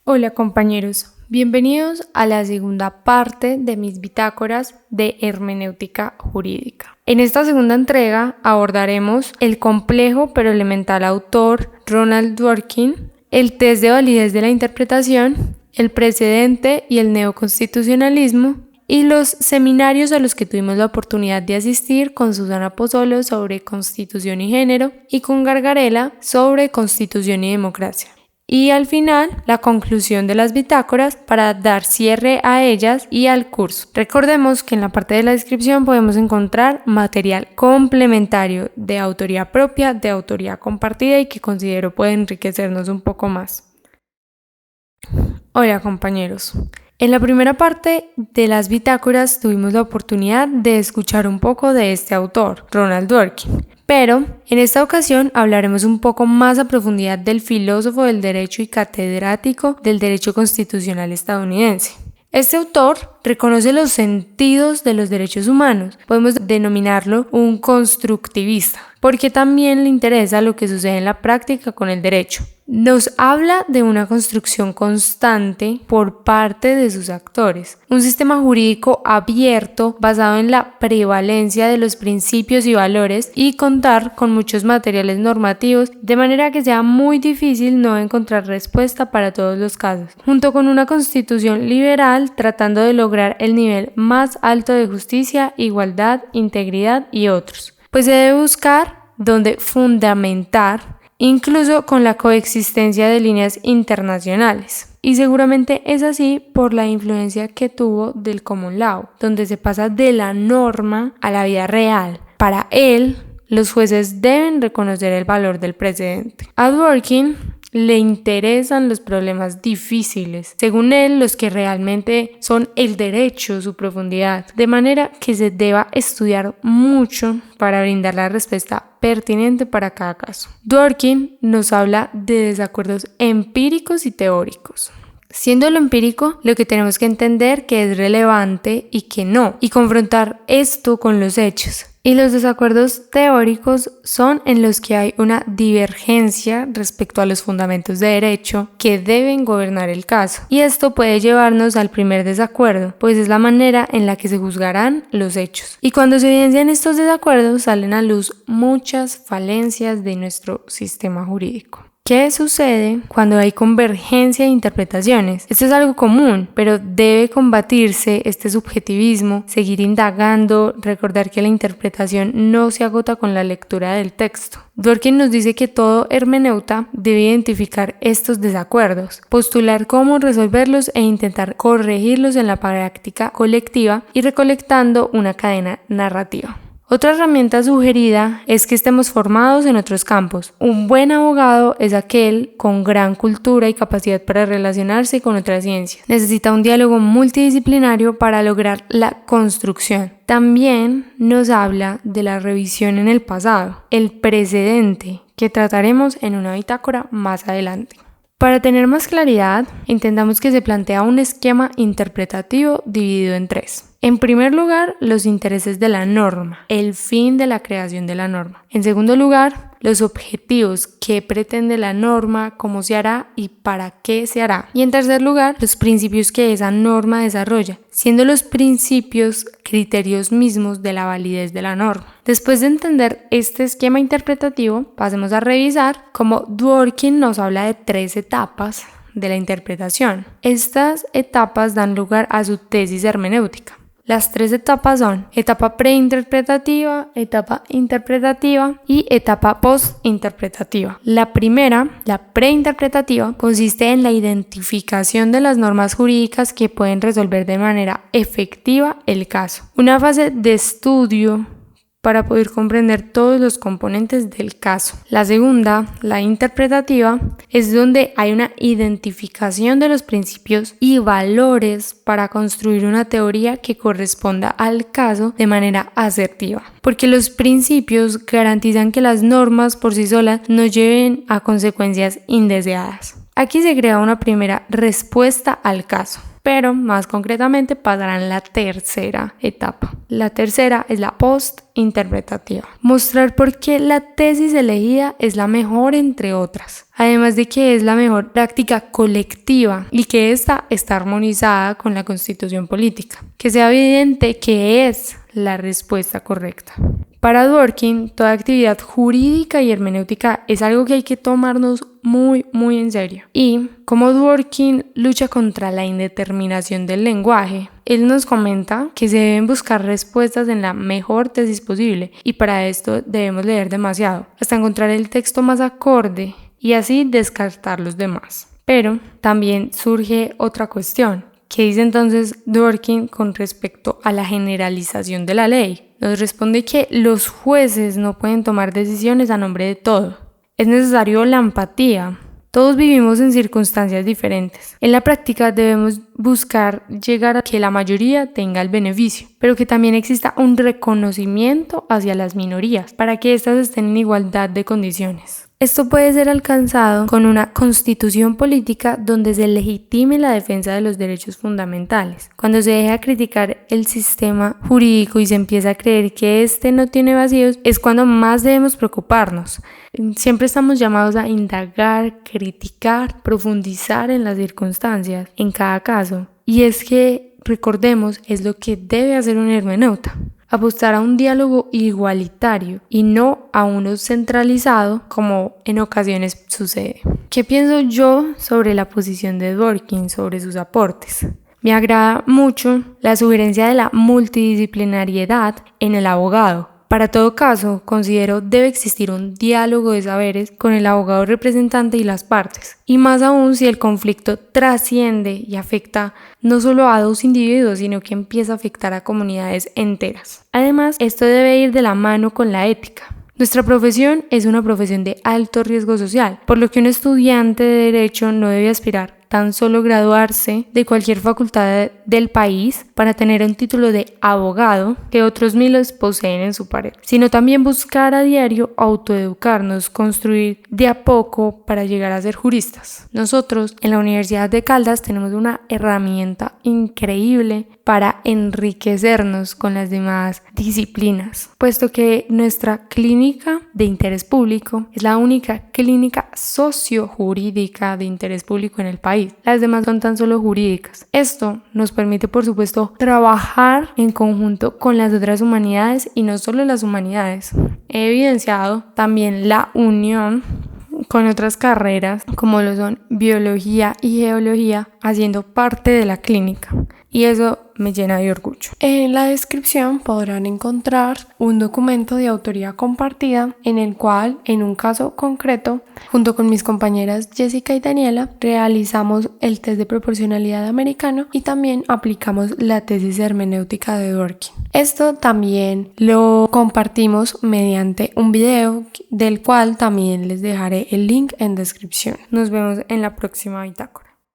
Hola compañeros, bienvenidos a la segunda parte de mis bitácoras de hermenéutica jurídica. En esta segunda entrega abordaremos el complejo pero elemental autor Ronald Dworkin, el test de validez de la interpretación, el precedente y el neoconstitucionalismo y los seminarios a los que tuvimos la oportunidad de asistir con Susana Pozzolo sobre Constitución y Género y con Gargarella sobre Constitución y Democracia. Y al final, la conclusión de las bitácoras para dar cierre a ellas y al curso. Recordemos que en la parte de la descripción podemos encontrar material complementario de autoría propia, de autoría compartida y que considero puede enriquecernos un poco más. Hola compañeros. En la primera parte de las bitácoras tuvimos la oportunidad de escuchar un poco de este autor, Ronald Dworkin. Pero en esta ocasión hablaremos un poco más a profundidad del filósofo del derecho y catedrático del derecho constitucional estadounidense. Este autor reconoce los sentidos de los derechos humanos, podemos denominarlo un constructivista, porque también le interesa lo que sucede en la práctica con el derecho. Nos habla de una construcción constante por parte de sus actores, un sistema jurídico abierto basado en la prevalencia de los principios y valores y contar con muchos materiales normativos, de manera que sea muy difícil no encontrar respuesta para todos los casos, junto con una constitución liberal tratando de lograr el nivel más alto de justicia, igualdad, integridad y otros. Pues se debe buscar donde fundamentar incluso con la coexistencia de líneas internacionales. Y seguramente es así por la influencia que tuvo del common law, donde se pasa de la norma a la vida real. Para él, los jueces deben reconocer el valor del precedente. A Dworkin le interesan los problemas difíciles, según él, los que realmente son el derecho, su profundidad, de manera que se deba estudiar mucho para brindar la respuesta pertinente para cada caso. Dworkin nos habla de desacuerdos empíricos y teóricos. Siendo lo empírico, lo que tenemos que entender que es relevante y que no, y confrontar esto con los hechos. Y los desacuerdos teóricos son en los que hay una divergencia respecto a los fundamentos de derecho que deben gobernar el caso. Y esto puede llevarnos al primer desacuerdo, pues es la manera en la que se juzgarán los hechos. Y cuando se evidencian estos desacuerdos, salen a luz muchas falencias de nuestro sistema jurídico. ¿Qué sucede cuando hay convergencia de interpretaciones? Esto es algo común, pero debe combatirse este subjetivismo, seguir indagando, recordar que la interpretación no se agota con la lectura del texto. Dworkin nos dice que todo hermeneuta debe identificar estos desacuerdos, postular cómo resolverlos e intentar corregirlos en la práctica colectiva y recolectando una cadena narrativa. Otra herramienta sugerida es que estemos formados en otros campos. Un buen abogado es aquel con gran cultura y capacidad para relacionarse con otras ciencias. Necesita un diálogo multidisciplinario para lograr la construcción. También nos habla de la revisión en el pasado, el precedente, que trataremos en una bitácora más adelante. Para tener más claridad, entendamos que se plantea un esquema interpretativo dividido en tres. En primer lugar, los intereses de la norma, el fin de la creación de la norma. En segundo lugar, los objetivos, qué pretende la norma, cómo se hará y para qué se hará. Y en tercer lugar, los principios que esa norma desarrolla, siendo los principios criterios mismos de la validez de la norma. Después de entender este esquema interpretativo, pasemos a revisar cómo Dworkin nos habla de 3 etapas de la interpretación. Estas etapas dan lugar a su tesis hermenéutica. Las 3 etapas son etapa preinterpretativa, etapa interpretativa y etapa postinterpretativa. La primera, la preinterpretativa, consiste en la identificación de las normas jurídicas que pueden resolver de manera efectiva el caso. Una fase de estudio para poder comprender todos los componentes del caso. La segunda, la interpretativa, es donde hay una identificación de los principios y valores para construir una teoría que corresponda al caso de manera asertiva. Porque los principios garantizan que las normas por sí solas no lleven a consecuencias indeseadas. Aquí se crea una primera respuesta al caso. pero más concretamente pasarán la tercera etapa. La tercera es la post-interpretativa. Mostrar por qué la tesis elegida es la mejor entre otras. Además de que es la mejor práctica colectiva y que ésta está armonizada con la Constitución política. Que sea evidente que es la respuesta correcta. Para Dworkin, toda actividad jurídica y hermenéutica es algo que hay que tomarnos muy en serio. Y como Dworkin lucha contra la indeterminación del lenguaje, él nos comenta que se deben buscar respuestas en la mejor tesis posible y para esto debemos leer demasiado, hasta encontrar el texto más acorde y así descartar los demás. Pero también surge otra cuestión. ¿Qué dice entonces Dworkin con respecto a la generalización de la ley? Nos responde que los jueces no pueden tomar decisiones a nombre de todo. Es necesario la empatía. Todos vivimos en circunstancias diferentes. En la práctica debemos buscar llegar a que la mayoría tenga el beneficio, pero que también exista un reconocimiento hacia las minorías para que éstas estén en igualdad de condiciones. Esto puede ser alcanzado con una constitución política donde se legitime la defensa de los derechos fundamentales. Cuando se deja criticar el sistema jurídico y se empieza a creer que éste no tiene vacíos, es cuando más debemos preocuparnos. Siempre estamos llamados a indagar, criticar, profundizar en las circunstancias, en cada caso. Y es que, recordemos, es lo que debe hacer un hermeneuta. Apostar a un diálogo igualitario y no a uno centralizado como en ocasiones sucede. ¿Qué pienso yo sobre la posición de Dworkin, sobre sus aportes? Me agrada mucho la sugerencia de la multidisciplinariedad en el abogado. Para todo caso, considero debe existir un diálogo de saberes con el abogado representante y las partes, y más aún si el conflicto trasciende y afecta no solo a dos individuos, sino que empieza a afectar a comunidades enteras. Además, esto debe ir de la mano con la ética. Nuestra profesión es una profesión de alto riesgo social, por lo que un estudiante de Derecho no debe aspirar tan solo graduarse de cualquier facultad del país para tener un título de abogado que otros miles poseen en su pared, sino también buscar a diario autoeducarnos, construir de a poco para llegar a ser juristas. Nosotros en la Universidad de Caldas tenemos una herramienta increíble para enriquecernos con las demás disciplinas, puesto que nuestra clínica de interés público es la única clínica sociojurídica de interés público en el país. Las demás son tan solo jurídicas. Esto nos permite, por supuesto, trabajar en conjunto con las otras humanidades y no solo las humanidades. He evidenciado también la unión con otras carreras como lo son biología y geología haciendo parte de la clínica. Y eso me llena de orgullo. En la descripción podrán encontrar un documento de autoría compartida en el cual, en un caso concreto, junto con mis compañeras Jessica y Daniela, realizamos el test de proporcionalidad americano y también aplicamos la tesis hermenéutica de Dworkin. Esto también lo compartimos mediante un video del cual también les dejaré el link en descripción. Nos vemos en la próxima bitácora.